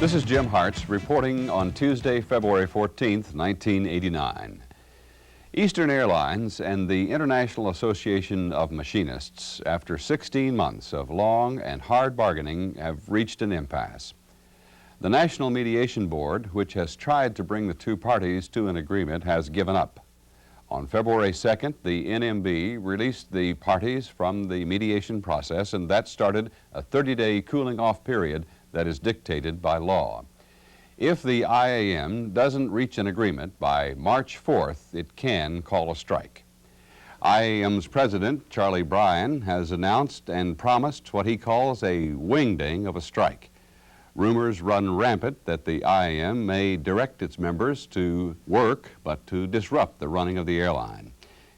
This is Jim Hartz reporting on Tuesday, February 14th, 1989. Eastern Airlines and the International Association of Machinists, after 16 months of long and hard bargaining, have reached an impasse. The National Mediation Board, which has tried to bring the two parties to an agreement, has given up. On February 2nd, the NMB released the parties from the mediation process, and that started a 30-day cooling-off period that is dictated by law. If the IAM doesn't reach an agreement by March 4th, it can call a strike. IAM's president, Charlie Bryan, has announced and promised what he calls a wingding of a strike. Rumors run rampant that the IAM may direct its members to work, but to disrupt the running of the airline.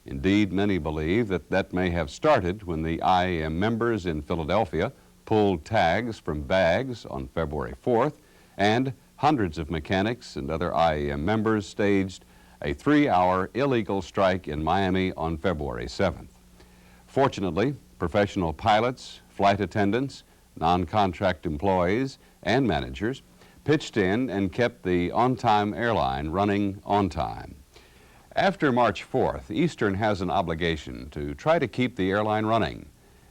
Indeed, many believe that that may have started when the IAM members in Philadelphia pulled tags from bags on February 4th, and hundreds of mechanics and other IAM members staged a 3-hour illegal strike in Miami on February 7th. Fortunately, professional pilots, flight attendants, non-contract employees, and managers pitched in and kept the on-time airline running on time. After March 4th, Eastern has an obligation to try to keep the airline running.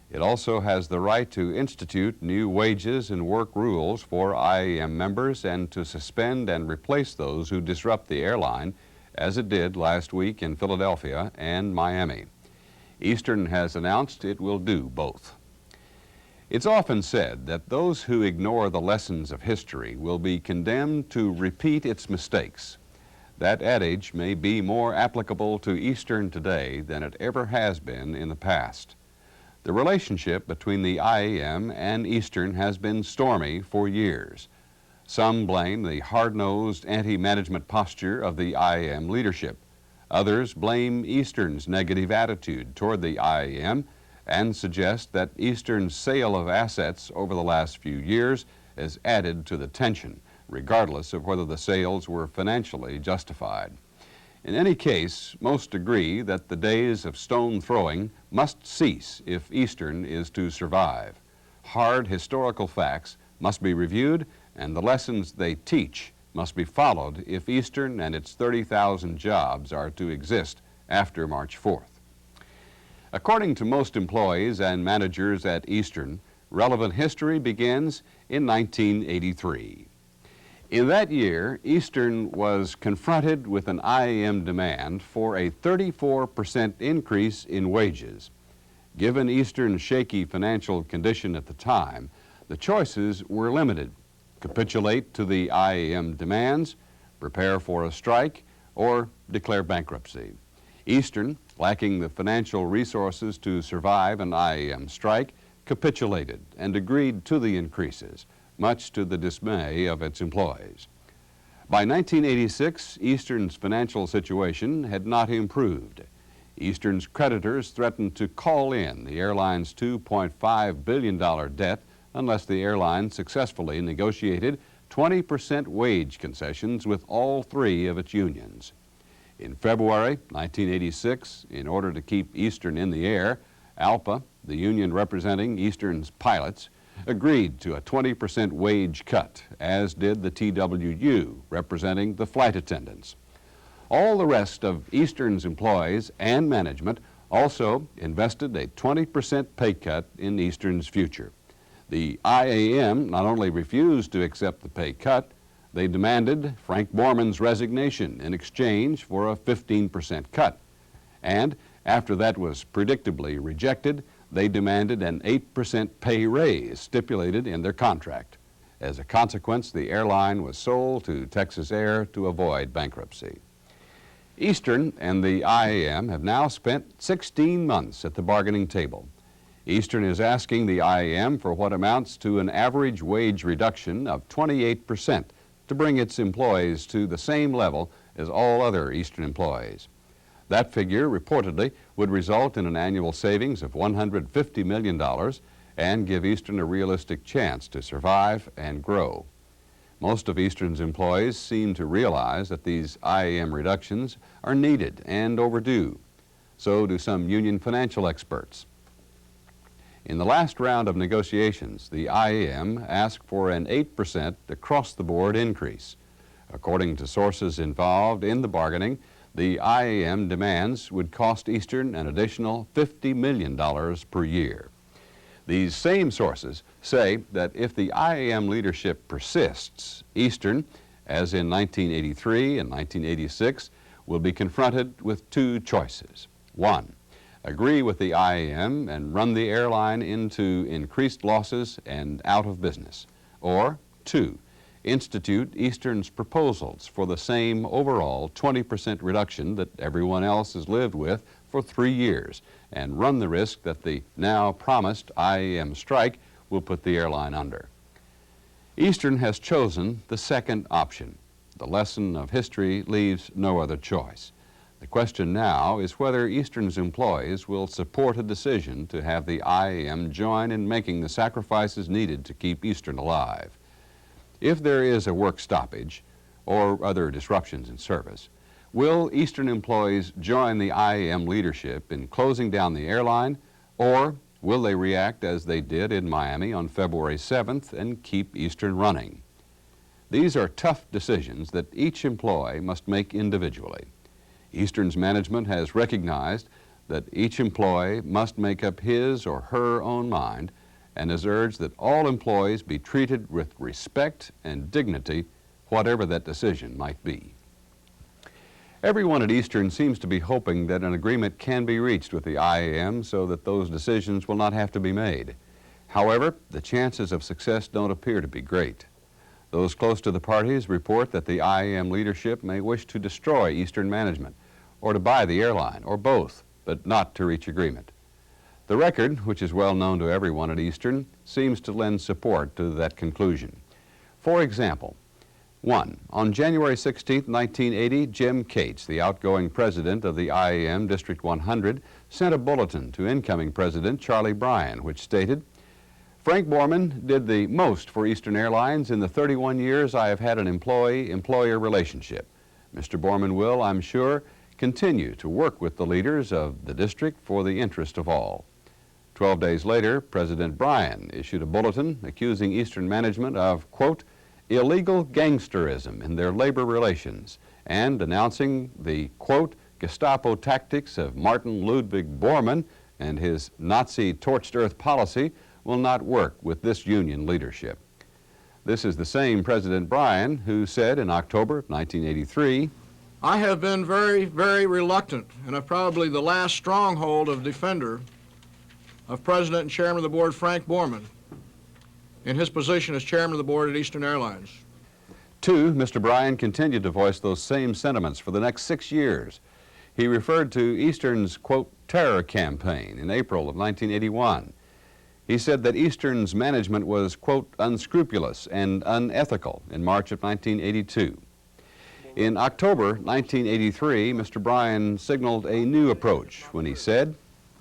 It also has the right to institute new wages and work rules for IAM members and to suspend and replace those who disrupt the airline, as it did last week in Philadelphia and Miami. Eastern has announced it will do both. It's often said that those who ignore the lessons of history will be condemned to repeat its mistakes. That adage may be more applicable to Eastern today than it ever has been in the past. The relationship between the IAM and Eastern has been stormy for years. Some blame the hard-nosed anti-management posture of the IAM leadership. Others blame Eastern's negative attitude toward the IAM and suggest that Eastern's sale of assets over the last few years has added to the tension, regardless of whether the sales were financially justified. In any case, most agree that the days of stone throwing must cease if Eastern is to survive. Hard historical facts must be reviewed, and the lessons they teach must be followed if Eastern and its 30,000 jobs are to exist after March 4th. According to most employees and managers at Eastern, relevant history begins in 1983. In that year, Eastern was confronted with an IAM demand for a 34% increase in wages. Given Eastern's shaky financial condition at the time, the choices were limited: capitulate to the IAM demands, prepare for a strike, or declare bankruptcy. Eastern, lacking the financial resources to survive an IAM strike, capitulated and agreed to the increases, much to the dismay of its employees. By 1986, Eastern's financial situation had not improved. Eastern's creditors threatened to call in the airline's $2.5 billion debt unless the airline successfully negotiated 20% wage concessions with all three of its unions. In February 1986, in order to keep Eastern in the air, ALPA, the union representing Eastern's pilots, agreed to a 20% wage cut, as did the TWU, representing the flight attendants. All the rest of Eastern's employees and management also invested a 20% pay cut in Eastern's future. The IAM not only refused to accept the pay cut, they demanded Frank Borman's resignation in exchange for a 15% cut. And after that was predictably rejected, they demanded an 8% pay raise stipulated in their contract. As a consequence, the airline was sold to Texas Air to avoid bankruptcy. Eastern and the IAM have now spent 16 months at the bargaining table. Eastern is asking the IAM for what amounts to an average wage reduction of 28% to bring its employees to the same level as all other Eastern employees. That figure reportedly would result in an annual savings of $150 million and give Eastern a realistic chance to survive and grow. Most of Eastern's employees seem to realize that these IAM reductions are needed and overdue. So do some union financial experts. In the last round of negotiations, the IAM asked for an 8% across-the-board increase. According to sources involved in the bargaining, the IAM demands would cost Eastern an additional $50 million per year. These same sources say that if the IAM leadership persists, Eastern, as in 1983 and 1986, will be confronted with two choices. One, agree with the IAM and run the airline into increased losses and out of business. Or two, institute Eastern's proposals for the same overall 20% reduction that everyone else has lived with for 3 years and run the risk that the now promised IAM strike will put the airline under. Eastern has chosen the second option. The lesson of history leaves no other choice. The question now is whether Eastern's employees will support a decision to have the IAM join in making the sacrifices needed to keep Eastern alive. If there is a work stoppage or other disruptions in service, will Eastern employees join the IAM leadership in closing down the airline, or will they react as they did in Miami on February 7th and keep Eastern running? These are tough decisions that each employee must make individually. Eastern's management has recognized that each employee must make up his or her own mind and has urged that all employees be treated with respect and dignity, whatever that decision might be. Everyone at Eastern seems to be hoping that an agreement can be reached with the IAM so that those decisions will not have to be made. However, the chances of success don't appear to be great. Those close to the parties report that the IAM leadership may wish to destroy Eastern management or to buy the airline, or both, but not to reach agreement. The record, which is well known to everyone at Eastern, seems to lend support to that conclusion. For example, 1. On January 16, 1980, Jim Cates, the outgoing president of the IAM District 100, sent a bulletin to incoming President Charlie Bryan, which stated, "Frank Borman did the most for Eastern Airlines in the 31 years I have had an employee-employer relationship. Mr. Borman will, I'm sure, continue to work with the leaders of the district for the interest of all." 12 days later, President Bryan issued a bulletin accusing Eastern management of, quote, illegal gangsterism in their labor relations and announcing the, quote, Gestapo tactics of Martin Ludwig Bormann and his Nazi torched earth policy will not work with this union leadership. This is the same President Bryan who said in October 1983, "I have been very, very reluctant and have probably the last stronghold of defender of President and Chairman of the Board Frank Borman in his position as Chairman of the Board at Eastern Airlines." 2. Mr. Bryan continued to voice those same sentiments for the next 6 years. He referred to Eastern's, quote, terror campaign in April of 1981. He said that Eastern's management was, quote, unscrupulous and unethical in March of 1982. In October 1983, Mr. Bryan signaled a new approach when he said,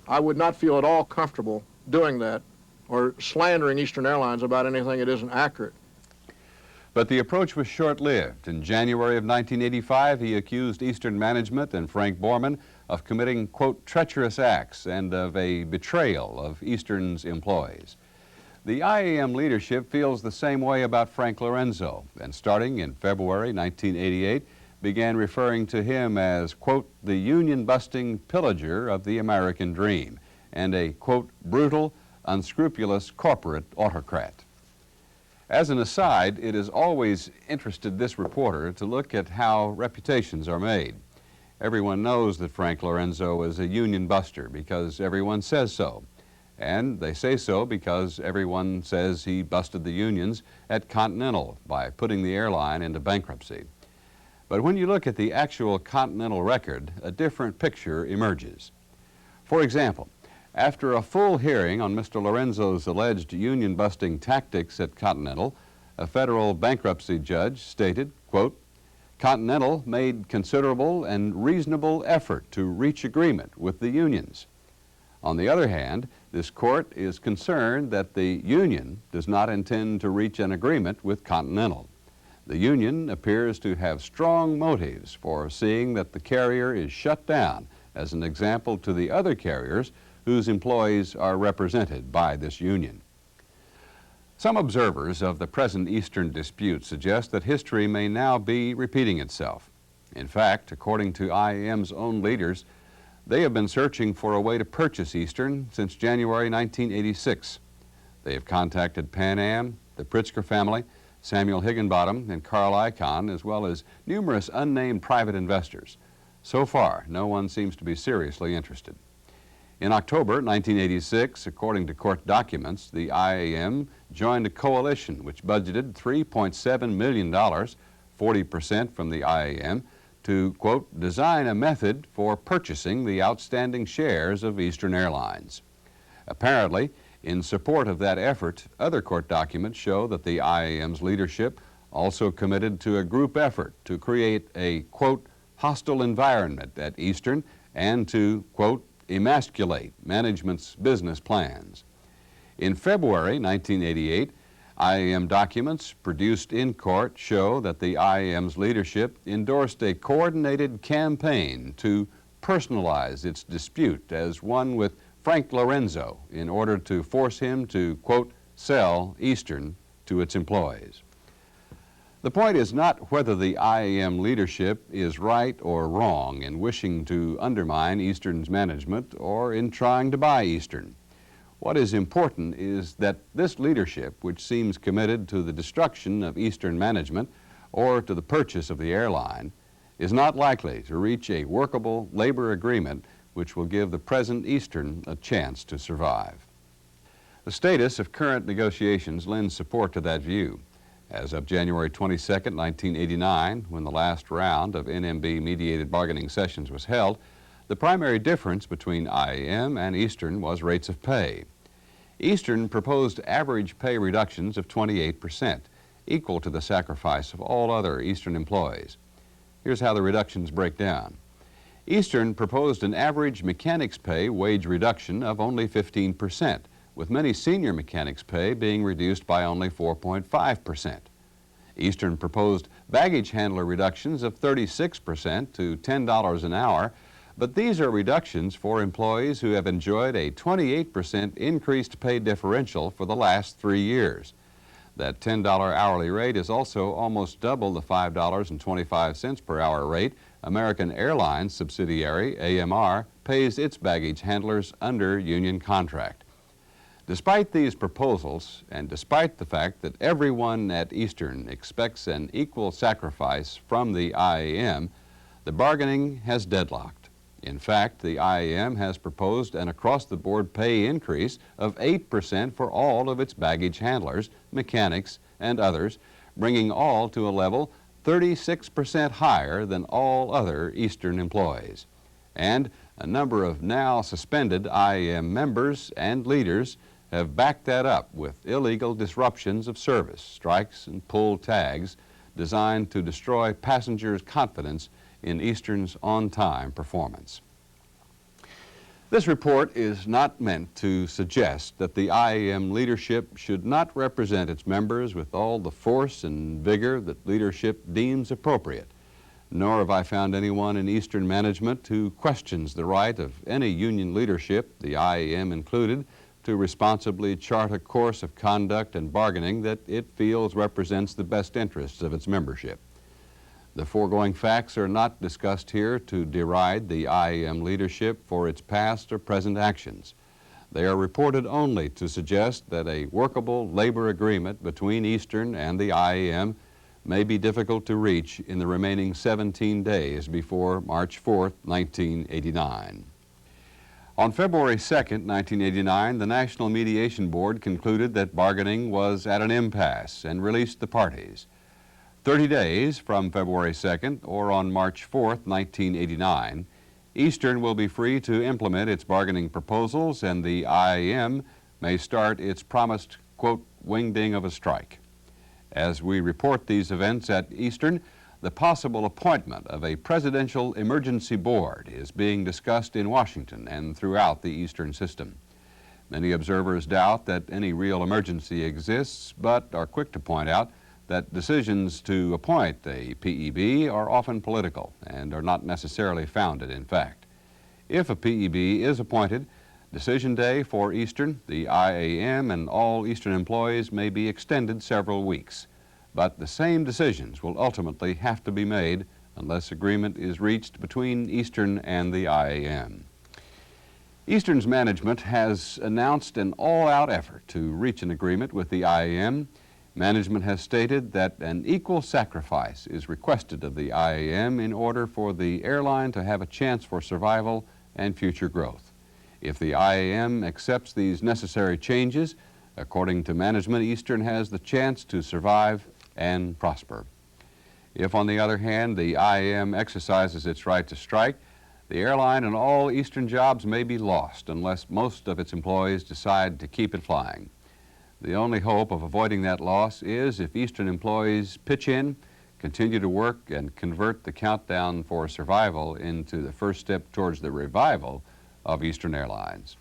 "I would not feel at all comfortable doing that or slandering Eastern Airlines about anything that isn't accurate." But the approach was short-lived. In January of 1985, he accused Eastern management and Frank Borman of committing, quote, treacherous acts and of a betrayal of Eastern's employees. The IAM leadership feels the same way about Frank Lorenzo, and starting in February 1988, began referring to him as, quote, the union-busting pillager of the American dream, and a, quote, brutal, unscrupulous corporate autocrat. As an aside, it has always interested this reporter to look at how reputations are made. Everyone knows that Frank Lorenzo is a union buster because everyone says so. And they say so because everyone says he busted the unions at Continental by putting the airline into bankruptcy. But when you look at the actual Continental record, a different picture emerges. For example, after a full hearing on Mr. Lorenzo's alleged union-busting tactics at Continental, a federal bankruptcy judge stated, quote, Continental made considerable and reasonable effort to reach agreement with the unions. On the other hand, this court is concerned that the union does not intend to reach an agreement with Continental. The union appears to have strong motives for seeing that the carrier is shut down as an example to the other carriers whose employees are represented by this union. Some observers of the present Eastern dispute suggest that history may now be repeating itself. In fact, according to IAM's own leaders, they have been searching for a way to purchase Eastern since January 1986. They have contacted Pan Am, the Pritzker family, Samuel Higginbottom, and Carl Icahn, as well as numerous unnamed private investors. So far, no one seems to be seriously interested. In October 1986, according to court documents, the IAM joined a coalition which budgeted $3.7 million, 40% from the IAM, to, quote, design a method for purchasing the outstanding shares of Eastern Airlines. Apparently, in support of that effort, other court documents show that the IAM's leadership also committed to a group effort to create a, quote, hostile environment at Eastern and to, quote, emasculate management's business plans. In February 1988, IAM documents produced in court show that the IAM's leadership endorsed a coordinated campaign to personalize its dispute as one with Frank Lorenzo in order to force him to, quote, sell Eastern to its employees. The point is not whether the IAM leadership is right or wrong in wishing to undermine Eastern's management or in trying to buy Eastern. What is important is that this leadership, which seems committed to the destruction of Eastern management or to the purchase of the airline, is not likely to reach a workable labor agreement which will give the present Eastern a chance to survive. The status of current negotiations lends support to that view. As of January 22, 1989, when the last round of NMB-mediated bargaining sessions was held, the primary difference between IAM and Eastern was rates of pay. Eastern proposed average pay reductions of 28%, equal to the sacrifice of all other Eastern employees. Here's how the reductions break down. Eastern proposed an average mechanics pay wage reduction of only 15%, with many senior mechanics pay being reduced by only 4.5%. Eastern proposed baggage handler reductions of 36% to $10 an hour, but these are reductions for employees who have enjoyed a 28% increased pay differential for the last 3 years. That $10 hourly rate is also almost double the $5.25 per hour rate American Airlines subsidiary, AMR, pays its baggage handlers under union contract. Despite these proposals, and despite the fact that everyone at Eastern expects an equal sacrifice from the IAM, the bargaining has deadlocked. In fact, the IAM has proposed an across-the-board pay increase of 8% for all of its baggage handlers, mechanics, and others, bringing all to a level 36% higher than all other Eastern employees. And a number of now suspended IAM members and leaders have backed that up with illegal disruptions of service, strikes and pull tags designed to destroy passengers' confidence in Eastern's on-time performance. This report is not meant to suggest that the IAM leadership should not represent its members with all the force and vigor that leadership deems appropriate, nor have I found anyone in Eastern management who questions the right of any union leadership, the IAM included, to responsibly chart a course of conduct and bargaining that it feels represents the best interests of its membership. The foregoing facts are not discussed here to deride the IAM leadership for its past or present actions. They are reported only to suggest that a workable labor agreement between Eastern and the IAM may be difficult to reach in the remaining 17 days before March 4, 1989. On February 2, 1989, the National Mediation Board concluded that bargaining was at an impasse and released the parties. 30 days from February 2nd or on March 4th, 1989, Eastern will be free to implement its bargaining proposals and the IAM may start its promised, quote, wingding of a strike. As we report these events at Eastern, the possible appointment of a presidential emergency board is being discussed in Washington and throughout the Eastern system. Many observers doubt that any real emergency exists, but are quick to point out that decisions to appoint a PEB are often political and are not necessarily founded in fact. If a PEB is appointed, Decision day for Eastern, the IAM, and all Eastern employees may be extended several weeks, but the same decisions will ultimately have to be made unless agreement is reached between Eastern and the IAM. Eastern's management has announced an all-out effort to reach an agreement with the IAM. Management has stated that an equal sacrifice is requested of the IAM in order for the airline to have a chance for survival and future growth. If the IAM accepts these necessary changes, according to management, Eastern has the chance to survive and prosper. If, on the other hand, the IAM exercises its right to strike, the airline and all Eastern jobs may be lost unless most of its employees decide to keep it flying. The only hope of avoiding that loss is if Eastern employees pitch in, continue to work, and convert the countdown for survival into the first step towards the revival of Eastern Airlines.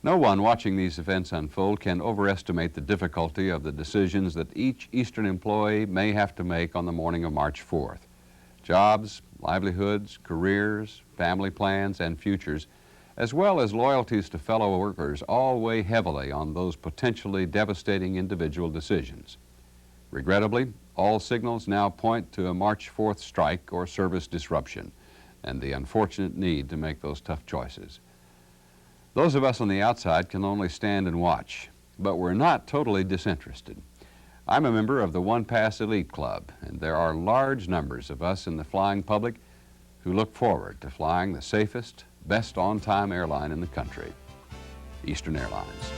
No one watching these events unfold can overestimate the difficulty of the decisions that each Eastern employee may have to make on the morning of March 4th. Jobs, livelihoods, careers, family plans, and futures, as well as loyalties to fellow workers, all weigh heavily on those potentially devastating individual decisions. Regrettably, all signals now point to a March 4th strike or service disruption, and the unfortunate need to make those tough choices. Those of us on the outside can only stand and watch, but we're not totally disinterested. I'm a member of the One Pass Elite Club, and there are large numbers of us in the flying public who look forward to flying the safest, best on-time airline in the country, Eastern Airlines.